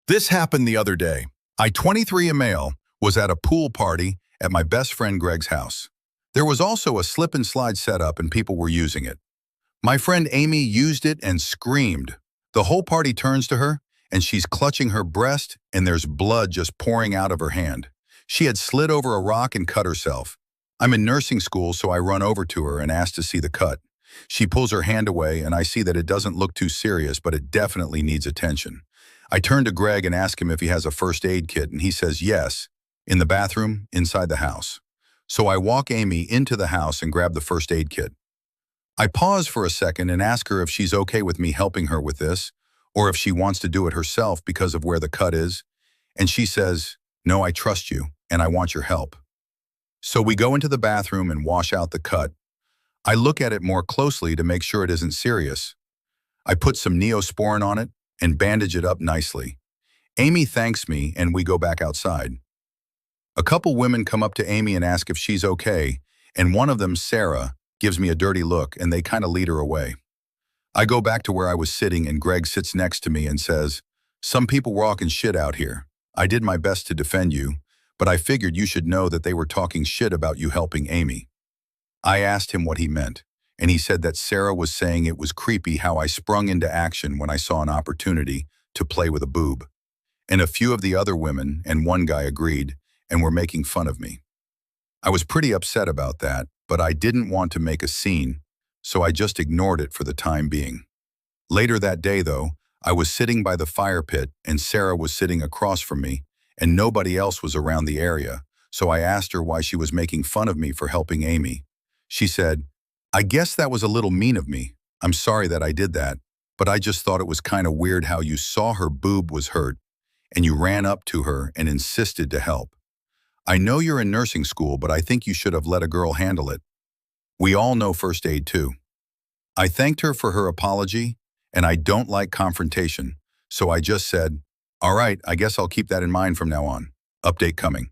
This happened the other day. I, 23, a male, was at a pool party at my best friend Greg's house. There was also a slip and slide setup and people were using it. My friend Amy used it and screamed. The whole party turns to her and she's clutching her breast and there's blood just pouring out of her hand. She had slid over a rock and cut herself. I'm in nursing school, so I run over to her and ask to see the cut. She pulls her hand away and I see that it doesn't look too serious, but it definitely needs attention. I turn to Greg and ask him if he has a first aid kit, and he says yes, in the bathroom, inside the house. So I walk Amy into the house and grab the first aid kit. I pause for a second and ask her if she's okay with me helping her with this, or if she wants to do it herself because of where the cut is, and she says, "No, I trust you, and I want your help." So we go into the bathroom and wash out the cut. I look at it more closely to make sure it isn't serious. I put some Neosporin on it and bandage it up nicely. Amy thanks me and we go back outside. A couple women come up to Amy and ask if she's okay, and one of them, Sarah, gives me a dirty look and they kind of lead her away. I go back to where I was sitting and Greg sits next to me and says, "Some people were talking shit out here. I did my best to defend you, but I figured you should know that they were talking shit about you helping Amy." I asked him what he meant, and he said that Sarah was saying it was creepy how I sprung into action when I saw an opportunity to play with a boob. And a few of the other women and one guy agreed and were making fun of me. I was pretty upset about that, but I didn't want to make a scene, so I just ignored it for the time being. Later that day, though, I was sitting by the fire pit and Sarah was sitting across from me, and nobody else was around the area, so I asked her why she was making fun of me for helping Amy. She said, "I guess that was a little mean of me. I'm sorry that I did that, but I just thought it was kind of weird how you saw her boob was hurt and you ran up to her and insisted to help. I know you're in nursing school, but I think you should have let a girl handle it. We all know first aid too." I thanked her for her apology, and I don't like confrontation, so I just said, "All right, I guess I'll keep that in mind from now on. Update coming."